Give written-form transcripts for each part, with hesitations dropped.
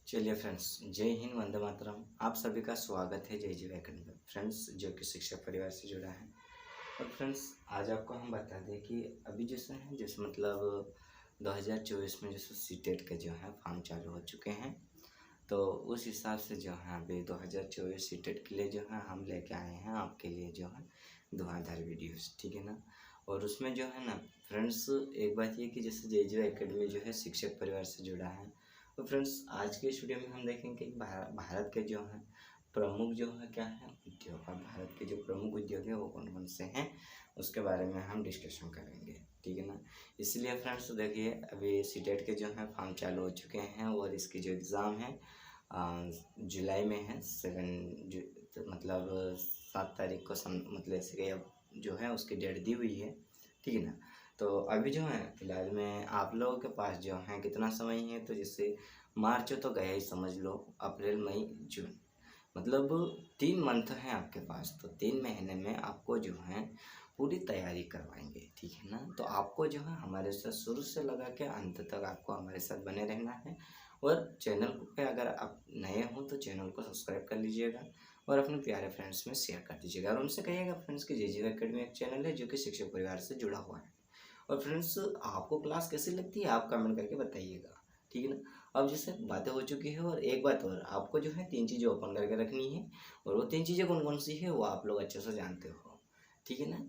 चलिए फ्रेंड्स, जय हिंद, वंदे मातरम। आप सभी का स्वागत है जय जीव एकेडमी में फ्रेंड्स, जो कि शिक्षक परिवार से जुड़ा है। और फ्रेंड्स, आज आपको हम बता दें कि अभी जैसे हैं जैसे मतलब 2024 में जैसे सीटेट के जो है फॉर्म चालू हो चुके हैं। तो उस हिसाब से जो है अभी 2024 सीटेट के लिए जो है हम लेके आए हैं आपके लिए जो है धुआंधार वीडियोस, ठीक है ना। और उसमें जो है ना फ्रेंड्स, एक बात ये कि जैसे जय जीव एकेडमी जो है शिक्षक परिवार से जुड़ा है। तो फ्रेंड्स, आज के इस वीडियो में हम देखेंगे कि भारत के जो हैं प्रमुख जो है क्या है उद्योग, और भारत के जो प्रमुख उद्योग है वो कौन कौन से हैं उसके बारे में हम डिस्कशन करेंगे, ठीक है ना। इसलिए फ्रेंड्स देखिए, अभी सीटेट के जो हैं फॉर्म चालू हो चुके हैं और इसकी जो एग्ज़ाम है जुलाई में है। मतलब 7 तारीख को मतलब ऐसे कि अब जो है उसकी डेट दी हुई है, ठीक है ना। तो अभी जो है फिलहाल में आप लोगों के पास जो है कितना समय है, तो जैसे मार्च तो गया ही समझ लो, अप्रैल मई जून मतलब 3 मंथ हैं आपके पास। तो 3 महीने में आपको जो है पूरी तैयारी करवाएंगे, ठीक है ना। तो आपको जो है हमारे साथ शुरू से लगा के अंत तक आपको हमारे साथ बने रहना है। और चैनल पे अगर आप नए हों तो चैनल को सब्सक्राइब कर लीजिएगा और अपने प्यारे फ्रेंड्स में शेयर कर दीजिएगा। और उनसे कहिएगा फ्रेंड्स कि जय जीव एकेडमी एक चैनल है जो कि शिक्षक परिवार से जुड़ा हुआ है। और फ्रेंड्स, आपको क्लास कैसी लगती है आप कमेंट करके बताइएगा, ठीक है ना। अब जैसे बातें हो चुकी है, और एक बात और आपको जो है 3 चीज़ें ओपन करके रखनी है। और वो 3 चीज़ें कौन कौन सी है वो आप लोग अच्छे से जानते हो, ठीक है ना।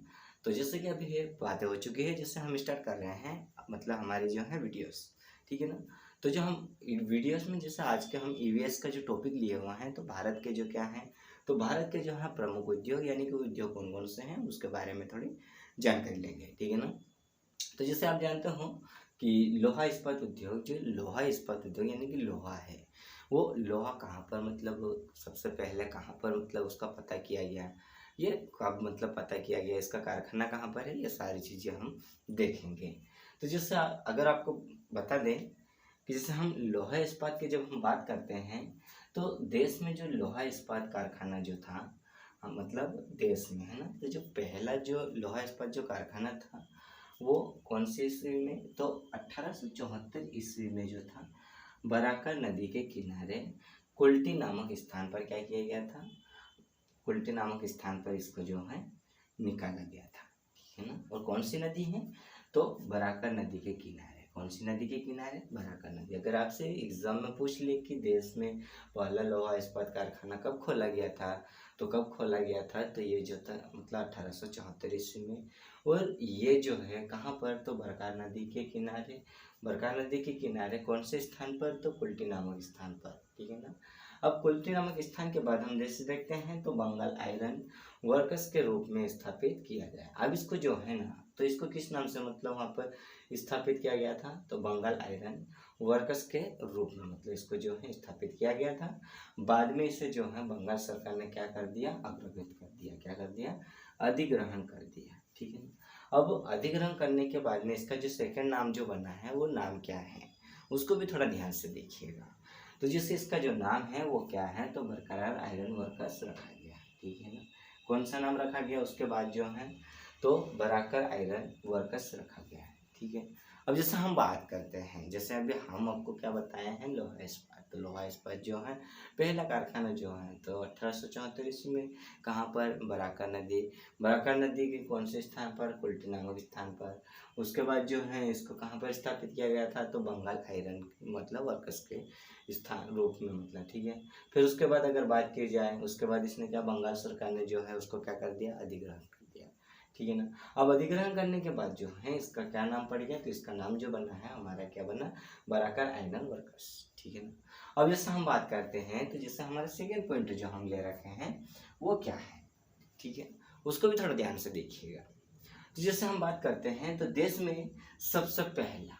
तो जैसे कि अभी ये बातें हो चुकी है, जैसे हम स्टार्ट कर रहे हैं मतलब हमारी जो है वीडियोस, ठीक है ना। तो जो हम वीडियोस में जैसे आज के हम ईवीएस का जो टॉपिक लिए हुए हैं, तो भारत के जो क्या है, तो भारत के जो है प्रमुख उद्योग यानी कि उद्योग कौन कौन से हैं उसके बारे में थोड़ी जानकारी लेंगे, ठीक है ना। तो जैसे आप जानते हो कि लोहा इस्पात उद्योग, जो लोहा इस्पात उद्योग यानी कि लोहा है, वो लोहा कहाँ पर मतलब सबसे पहले कहाँ पर मतलब उसका पता किया गया, ये कब मतलब पता किया गया, इसका कारखाना कहाँ पर है, ये सारी चीज़ें हम देखेंगे। तो जैसे अगर आपको बता दें कि जैसे हम लोहा इस्पात की जब हम बात करते हैं, तो देश में जो लोहा इस्पात कारखाना जो था, मतलब देश में है ना, तो जो पहला जो लोहा इस्पात जो कारखाना था वो कौन सी ईस्वी में, तो 1874 ईस्वी में जो था बराकर नदी के किनारे कुल्टी नामक स्थान पर क्या किया गया था, कुल्टी नामक स्थान पर इसको जो है निकाला गया था, ठीक है ना। और कौन सी नदी है, तो बराकर नदी के किनारे। कौन सी नदी के किनारे, बराकर नदी। अगर आपसे एग्जाम में पूछ ले कि देश में पहला लोहा इस्पात कारखाना कब खोला गया था, तो कब खोला गया था, तो ये जो था मतलब 1874 ईस्वी में। और ये जो है कहाँ पर, तो बरकार नदी के किनारे। बरकार नदी के किनारे कौन से स्थान पर, तो कुल्टी नामक स्थान पर, ठीक है ना। अब कुल्टी नामक स्थान के बाद हम जैसे देखते हैं तो बंगाल आयरन वर्कर्स के रूप में स्थापित किया गया। अब इसको जो है ना, तो इसको किस नाम से मतलब वहाँ पर स्थापित किया गया था, तो बंगाल आयरन वर्कर्स के रूप में मतलब इसको जो है स्थापित किया गया था। बाद में इसे जो है बंगाल सरकार ने क्या कर दिया, अग्रगत कर दिया। क्या कर दिया, अधिग्रहण कर दिया, ठीक है ना। अब अधिग्रहण करने के बाद में इसका जो सेकंड नाम जो बना है वो नाम क्या है, उसको भी थोड़ा ध्यान से देखिएगा। तो जिससे इसका जो नाम है वो क्या है, तो बरकरार आयरन वर्कर्स रखा गया, ठीक है ना। कौन सा नाम रखा गया उसके बाद जो है, तो बराकर आयरन वर्कर्स रखा गया है, ठीक है। अब जैसे हम बात करते हैं, जैसे अभी हम आपको क्या बताए हैं, लोहा इस्पात। तो लोहा इस्पात जो है पहला कारखाना जो है, तो 1874 ईस्वी में कहाँ पर, बराकर नदी। बराकर नदी के कौन से स्थान पर, कुल्टी नामक स्थान पर। उसके बाद जो है इसको कहाँ पर स्थापित किया गया था, तो बंगाल आयरन मतलब वर्कर्स के स्थान रूप में मतलब, ठीक है। फिर उसके बाद अगर बात की जाए, उसके बाद इसने क्या, बंगाल सरकार ने जो है उसको क्या कर दिया, अधिग्रहण कर दिया, ठीक है ना। अब अधिग्रहण करने के बाद जो है इसका क्या नाम पड़ गया, तो इसका नाम जो बना है हमारा क्या बना, बराकर आयरन वर्कर्स, ठीक है ना। अब जैसे हम बात करते हैं, तो जैसे हमारा सेकेंड पॉइंट जो हम ले रखे हैं वो क्या है, ठीक है, उसको भी थोड़ा ध्यान से देखिएगा। तो जैसे हम बात करते हैं, तो देश में सबसे पहला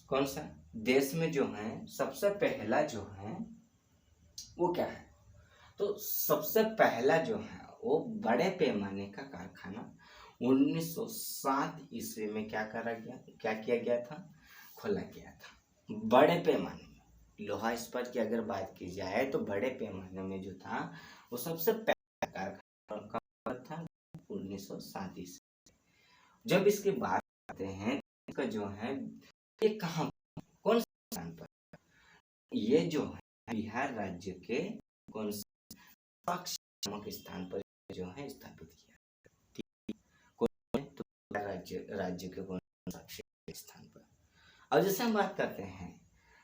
कौन सा, देश में जो है सबसे पहला जो है वो क्या है, तो सबसे पहला जो है वो बड़े पैमाने का कारखाना 1907 ईस्वी में क्या करा गया, क्या किया गया था, खोला गया था। बड़े पैमाने में लोहा इस्पात की अगर बात की जाए, तो बड़े पैमाने में जो था वो सबसे पहला कारखाना कब था, 1907 ईस्वी। जब इसकी बात करते हैं, इसका जो है ये कहाँ, कौन से स्थान पर, ये जो है बिहार राज्य के कौन से साक्ष्य नामक स्थान पर जो है स्थापित किया। ठीक, कौन तो बिहार राज्य के कौन साक्ष्य स्थान पर। अब जैसे हम बात करते हैं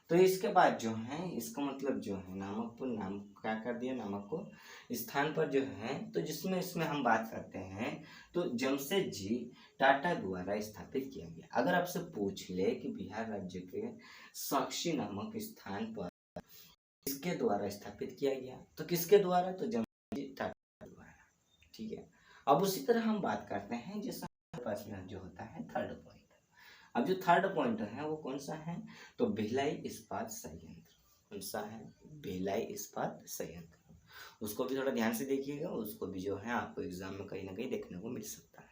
तो इसके बाद जो है इसका मतलब जो है नामक को नाम क्या कर दिया, नामक को स्थान पर जो है। तो जिसमें इसमें हम बात करते हैं तो जमशेद जी टाटा द्वारा स्थापित किया गया। अगर आपसे पूछ ले कि बिहार राज्य के साक्षी नामक स्थान पर किसके द्वारा स्थापित किया गया, तो किसके द्वारा, तो जमशेद जी टाटा द्वारा। ठीक है। अब उसी तरह हम बात करते हैं जैसा पास में जो होता है थर्ड पॉइंट। अब जो थर्ड पॉइंट है वो कौन सा है, तो भिलाई इस्पात संयंत्र। कौन सा है, भिलाई इस्पात संयंत्र। उसको भी थोड़ा ध्यान से देखिएगा, उसको भी जो है आपको एग्जाम में कहीं ना कहीं देखने को मिल सकता है।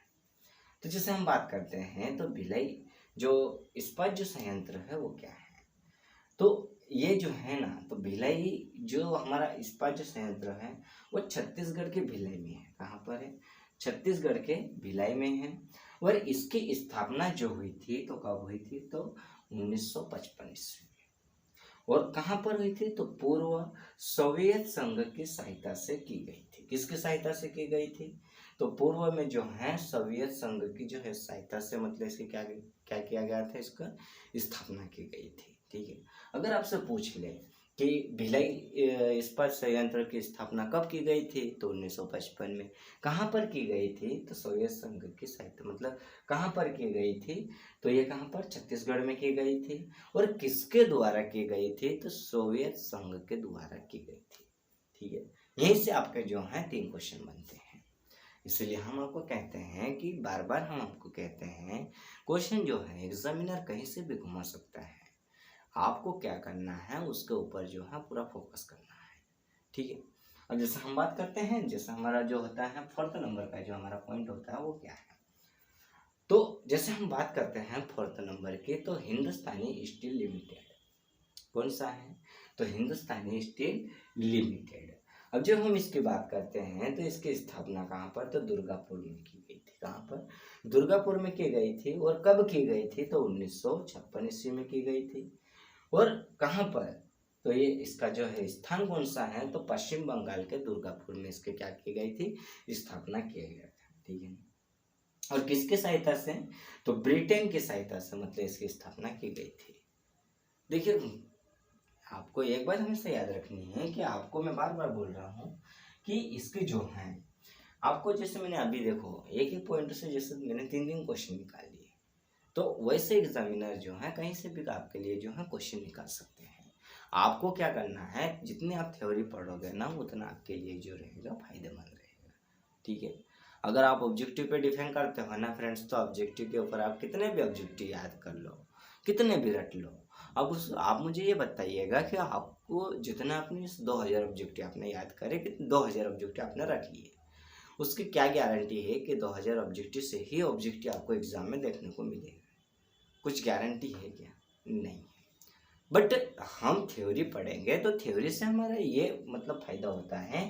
तो जैसे हम बात करते हैं तो भिलाई जो इस्पात जो संयंत्र है वो क्या है, तो ये जो है ना, तो भिलाई जो हमारा इस्पात जो संयंत्र है वो छत्तीसगढ़ के भिलाई में है। कहाँ पर है, छत्तीसगढ़ के भिलाई में है। और इसकी स्थापना जो हुई थी तो कब हुई थी, तो 1955 ईस्वी में। और कहाँ पर हुई थी, तो पूर्व सोवियत संघ की सहायता से की गई थी। किसकी सहायता से की गई थी, तो पूर्व में जो है सोवियत संघ की जो है सहायता से, मतलब इसकी क्या क्या किया गया था, इसका स्थापना की गई थी। ठीक है। अगर आपसे पूछ ले कि भिलाई इस्पात संयंत्र की स्थापना कब की गई थी, तो 1955 में। कहाँ पर की गई थी, तो सोवियत संघ की सहायता, मतलब कहाँ पर की गई थी, तो ये कहाँ पर, छत्तीसगढ़ में की गई थी। और किसके द्वारा की गई थी, तो सोवियत संघ के द्वारा की गई थी। ठीक है। यहीं से आपके जो है 3 क्वेश्चन बनते हैं। इसलिए हम आपको कहते हैं कि बार बार हम आपको कहते हैं क्वेश्चन जो है एग्जामिनर कहीं से भी घुमा सकता है, आपको क्या करना है उसके ऊपर जो है पूरा फोकस करना है। ठीक है। अब जैसे हम बात करते हैं, जैसे हमारा जो होता है 4th नंबर का जो हमारा पॉइंट होता है वो क्या है, तो जैसे हम बात करते हैं 4th नंबर की, तो हिंदुस्तानी स्टील लिमिटेड। कौन सा है, तो हिंदुस्तानी स्टील लिमिटेड। अब जब हम इसकी बात करते हैं तो इसकी स्थापना कहाँ पर, तो दुर्गापुर में की गई थी। कहाँ पर, दुर्गापुर में की गई थी। और कब की गई थी, तो 1956 ईस्वी में की गई थी। और कहाँ पर, तो ये इसका जो है स्थान कौन सा है, तो पश्चिम बंगाल के दुर्गापुर में इसके क्या की गई थी, स्थापना किया गया था। ठीक है। और किसके सहायता से, तो ब्रिटेन की सहायता से, मतलब इसकी स्थापना की गई थी। देखिए आपको एक बात हमेशा याद रखनी है कि आपको मैं बार बार बोल रहा हूँ कि इसके जो है आपको, जैसे मैंने अभी देखो एक एक पॉइंट से जैसे मैंने 3 क्वेश्चन निकाल लिए, तो वैसे एग्जामिनर जो है कहीं से भी आपके लिए जो है क्वेश्चन निकाल सकते हैं। आपको क्या करना है, जितनी आप थ्योरी पढ़ोगे ना उतना आपके लिए जो रहेगा फायदेमंद रहेगा। ठीक है। अगर आप ऑब्जेक्टिव पे डिफेंड करते हो ना फ्रेंड्स, तो ऑब्जेक्टिव के ऊपर आप कितने भी ऑब्जेक्टिव याद कर लो, कितने भी रट लो, अब उस आप मुझे ये बताइएगा कि आपको जितना अपने 2000 ऑब्जेक्टिव आपने याद करे कि 2000 ऑब्जेक्टिव आपने रख लिए, उसकी क्या गारंटी है कि 2000 ऑब्जेक्टिव से ही ऑब्जेक्टिव आपको एग्जाम में देखने को मिलेगा, कुछ गारंटी है क्या, नहीं। बट हम थ्योरी पढ़ेंगे तो थ्योरी से हमारा ये मतलब फायदा होता है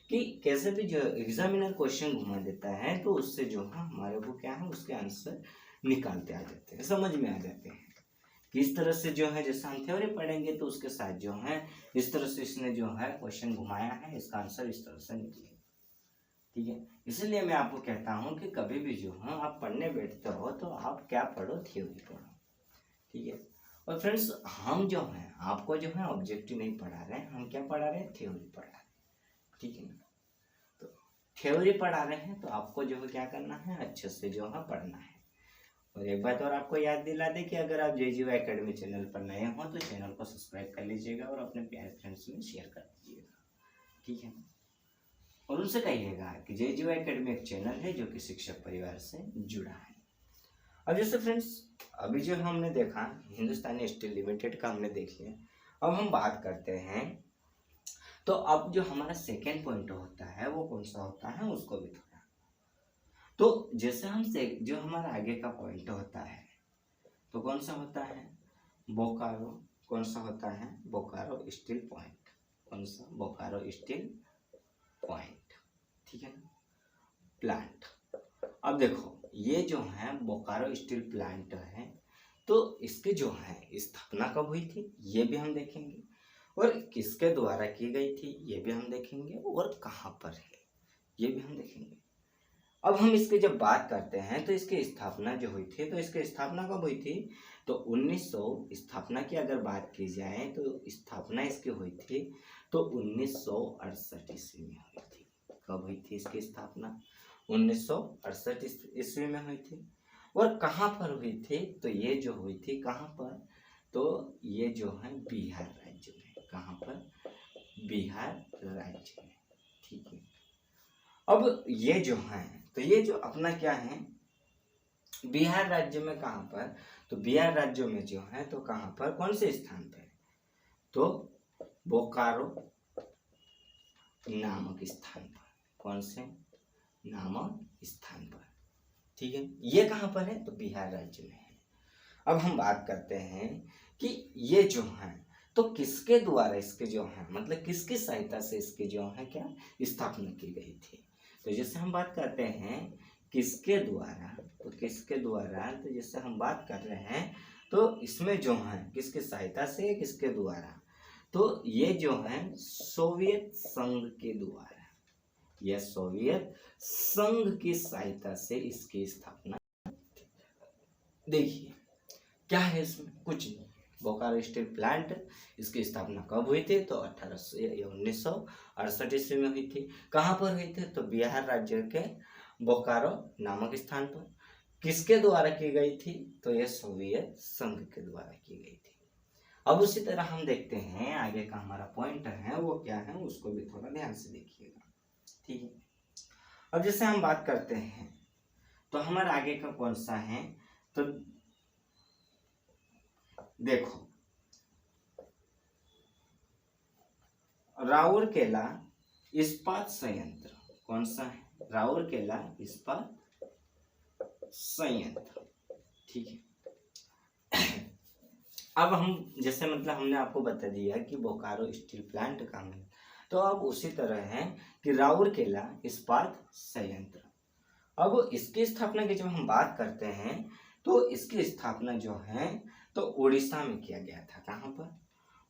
कि कैसे भी जो एग्जामिनर क्वेश्चन घुमा देता है तो उससे जो है हमारे को क्या है उसके आंसर निकालते आ जाते हैं, समझ में आ जाते हैं किस तरह से जो है। जैसे हम थ्योरी पढ़ेंगे तो उसके साथ जो है इस तरह से इसने जो है क्वेश्चन घुमाया है, इसका आंसर इस तरह से निकलेगा। ठीक है। इसलिए मैं आपको कहता हूँ कि कभी भी जो है आप पढ़ने बैठते हो तो आप क्या पढ़ो, थ्योरी पढ़ो। ठीक है। और फ्रेंड्स हम जो हैं आपको जो है ऑब्जेक्टिव नहीं पढ़ा रहे हैं, हम क्या पढ़ा रहे हैं, थ्योरी पढ़ा रहे हैं। ठीक है ना। तो थ्योरी पढ़ा रहे हैं तो आपको जो है क्या करना है, अच्छे से जो है पढ़ना है। और एक बात और आपको याद दिला दे कि अगर आप JGU एकेडमी चैनल पर नए हो तो चैनल को सब्सक्राइब कर लीजिएगा और अपने प्यारे फ्रेंड्स में शेयर कर दीजिएगा। ठीक है। और उनसे कहिएगा कि JGU एकेडमी एक चैनल है जो कि शिक्षक परिवार से जुड़ा है। अब जैसे फ्रेंड्स अभी जो हमने देखा हिंदुस्तानी स्टील लिमिटेड का हमने देख लिया, अब हम बात करते हैं तो अब जो हमारा सेकेंड पॉइंट होता है वो कौन सा होता है उसको भी थोड़ा, तो जैसे हम से जो हमारा आगे का पॉइंट होता है तो कौन सा होता है, बोकारो। कौन सा होता है, बोकारो स्टील पॉइंट। कौन सा, बोकारो स्टील पॉइंट। ठीक है ना, प्लांट। अब देखो ये जो है बोकारो स्टील प्लांट है, तो इसके जो है स्थापना कब हुई थी ये भी हम देखेंगे। और किसके द्वारा की गई थी ये भी हम देखेंगे, और कहाँ पर है ये भी हम देखेंगे। अब हम इसकी जब बात करते हैं तो इसकी स्थापना जो हुई थी, तो इसकी स्थापना कब हुई थी, तो 1900 स्थापना की अगर बात की जाए तो स्थापना इसकी हुई थी तो 1968 ईस्वी में हुई थी। कब हुई थी इसकी स्थापना, 1968 ईस्वी में हुई थी। और कहाँ पर हुई थी, तो ये जो हुई थी कहाँ पर, तो ये जो है बिहार राज्य में। कहाँ पर, बिहार राज्य में। ठीक है, अब ये जो है, तो ये जो अपना क्या है, बिहार राज्य में कहाँ पर, तो बिहार राज्य में जो है तो कहाँ पर, कौन से स्थान पर, तो बोकारो नामक स्थान पर। कौन से नामक स्थान पर, ठीक है, ये कहाँ पर है, तो बिहार राज्य में है। अब हम बात करते हैं कि ये जो है तो किसके द्वारा इसके जो है, मतलब किसकी सहायता से इसकी जो है क्या स्थापना की गई थी। तो जैसे हम बात करते हैं किसके द्वारा, तो किसके द्वारा, तो जैसे हम बात कर रहे हैं तो इसमें जो है किसकी सहायता से, किसके द्वारा, तो ये जो है सोवियत संघ के द्वारा, यह सोवियत संघ की सहायता से इसकी स्थापना। देखिए क्या है इसमें, कुछ नहीं। बोकारो स्टील प्लांट, इसकी स्थापना कब हुई थी, तो 1968 ईस्वी में हुई थी। कहाँ पर हुई थी, तो बिहार राज्य के बोकारो नामक स्थान पर। किसके द्वारा की गई थी, तो यह सोवियत संघ के द्वारा की गई थी। अब उसी तरह हम देखते हैं आगे का हमारा पॉइंट है वो क्या है, उसको भी थोड़ा ध्यान से देखिएगा। ठीक है, अब जैसे हम बात करते हैं तो हमारा आगे का कौन सा है, तो देखो राउरकेला इस्पात संयंत्र। कौन सा है, राउरकेला इस्पात संयंत्र। ठीक है, अब हम जैसे मतलब हमने आपको बता दिया कि बोकारो स्टील प्लांट कहाँ है, तो अब उसी तरह है कि राउरकेला इस्पात संयंत्र। अब इसकी स्थापना की जब हम बात करते हैं तो इसकी स्थापना जो है तो उड़ीसा में किया गया था। कहाँ पर,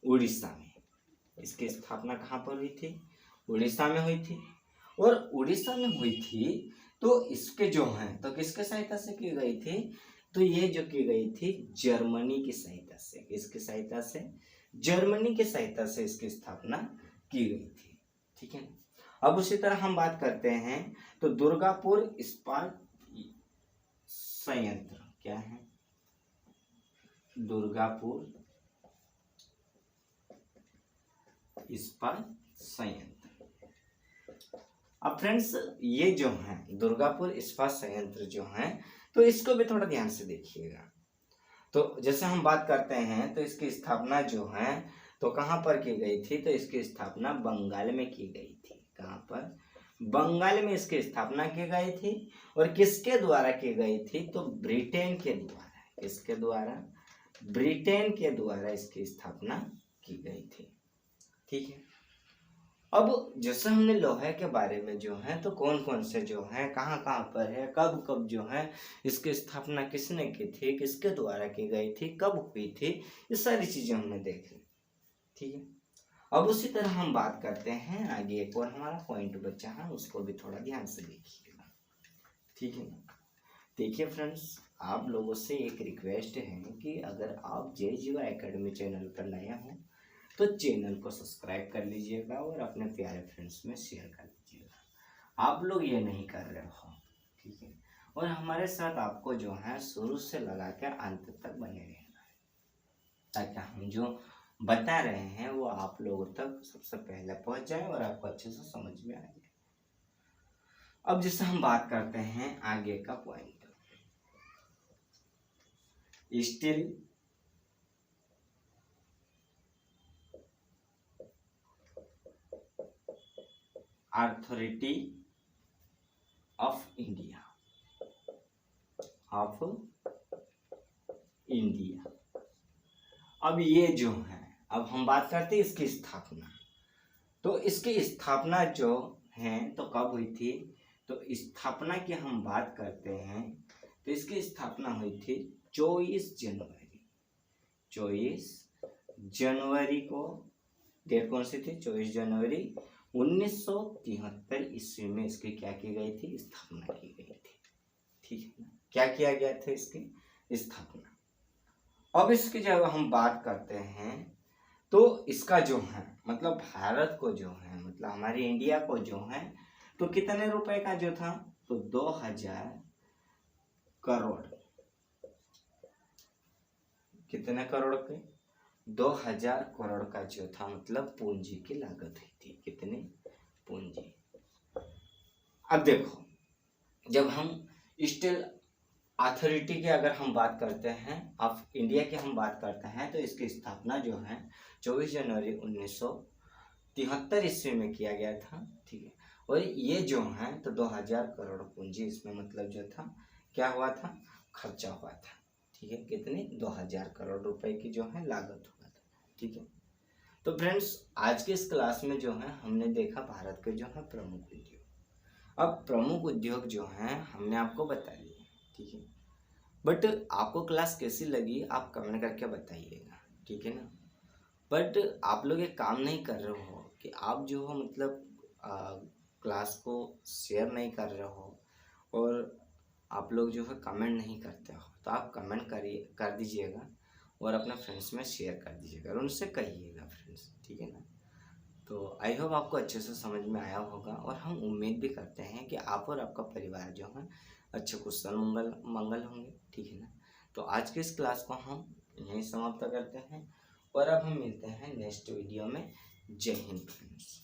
उड़ीसा में। इसकी स्थापना कहाँ पर हुई थी, उड़ीसा में हुई थी। और उड़ीसा में हुई थी तो इसके जो है तो किसके सहायता से की गई थी, तो ये जो की गई थी जर्मनी की सहायता से। किसकी सहायता से, जर्मनी की सहायता से इसकी स्थापना की गई थी। ठीक है, अब उसी तरह हम बात करते हैं तो दुर्गापुर इस्पात संयंत्र। क्या है, दुर्गापुर इस्पात संयंत्र। अब फ्रेंड्स ये जो है दुर्गापुर इस्पात संयंत्र जो है तो इसको भी थोड़ा ध्यान से देखिएगा। तो जैसे हम बात करते हैं तो इसकी स्थापना जो है तो कहाँ पर की गई थी, तो इसकी स्थापना बंगाल में की गई थी। कहाँ पर, बंगाल में इसकी स्थापना की गई थी। और किसके द्वारा की गई थी, तो ब्रिटेन के द्वारा। किसके द्वारा, ब्रिटेन के द्वारा इसकी स्थापना की गई थी। ठीक है, अब जैसे हमने लोहे के बारे में जो है तो कौन कौन से जो है कहाँ कहाँ पर है, कब कब जो है इसकी स्थापना किसने की थी, किसके द्वारा की गई थी, कब हुई थी, ये सारी चीजें हमने देख ली। ठीक है, अब उसी तरह हम बात करते हैं आगे एक और हमारा पॉइंट बचा है, उसको भी थोड़ा ध्यान से देखिएगा। ठीक है, देखिए फ्रेंड्स आप लोगों से एक रिक्वेस्ट है कि अगर आप जय जीवा एकेडमी चैनल पर नए हो तो चैनल को सब्सक्राइब कर लीजिएगा और अपने प्यारे फ्रेंड्स में शेयर कर लीजिएगा। आप लोग ये नहीं कर रहे हो। ठीक है, और हमारे साथ आपको जो है शुरू से लगा के अंत तक बने रहना है, ताकि हम जो बता रहे हैं वो आप लोगों तक सबसे पहले पहुंच जाए और आपको अच्छे से समझ में आ जाए। अब जैसे हम बात करते हैं आगे का point, steel authority of India, of India. अब ये जो है, अब हम बात करते हैं इसकी स्थापना। तो इसकी स्थापना जो है तो कब हुई थी, तो स्थापना की हम बात करते हैं तो इसकी स्थापना हुई थी 24 जनवरी को डेट कौन सी थी? 24 जनवरी 1973 ईस्वी में इसकी क्या की गई थी? स्थापना की गई थी। ठीक है ना, क्या किया गया था? इसकी स्थापना। अब इसकी जब हम बात करते हैं तो इसका जो है मतलब भारत को जो है मतलब हमारे इंडिया को जो है तो कितने रुपए का जो था? तो 2000 करोड़। कितने करोड़ के? 2000 करोड़ का जो था मतलब पूंजी की लागत हुई थी। कितनी? पूंजी। अब देखो, जब हम स्टील अथॉरिटी की अगर हम बात करते हैं, ऑफ इंडिया की हम बात करते हैं, तो इसकी स्थापना जो है 24 जनवरी 1973 ईस्वी में किया गया था। ठीक है, और ये जो है तो 2000 करोड़ पूंजी इसमें मतलब जो था क्या हुआ था? खर्चा हुआ था। ठीक है, कितनी? 2000 करोड़ रुपए की जो है लागत हुआ था। ठीक है, तो फ्रेंड्स आज के इस क्लास में जो है हमने देखा भारत के जो है प्रमुख उद्योग। अब प्रमुख उद्योग जो हैं हमने आपको बता दिए। ठीक है, बट आपको क्लास कैसी लगी आप कमेंट करके बताइएगा। ठीक है ना, बट आप लोग एक काम नहीं कर रहे हो कि आप जो हो मतलब क्लास को शेयर नहीं कर रहे हो और आप लोग जो है कमेंट नहीं करते हो, तो आप कमेंट कर दीजिएगा और अपने फ्रेंड्स में शेयर कर दीजिएगा और उनसे कहिएगा फ्रेंड्स। ठीक है ना, तो आई होप आपको अच्छे से समझ में आया होगा और हम उम्मीद भी करते हैं कि आप और आपका परिवार जो है अच्छे कुशल मंगल होंगे। ठीक है ना, तो आज के इस क्लास को हम यहीं समाप्त करते हैं और अब हम मिलते हैं नेक्स्ट वीडियो में। जय हिंद फ्रेंड्स।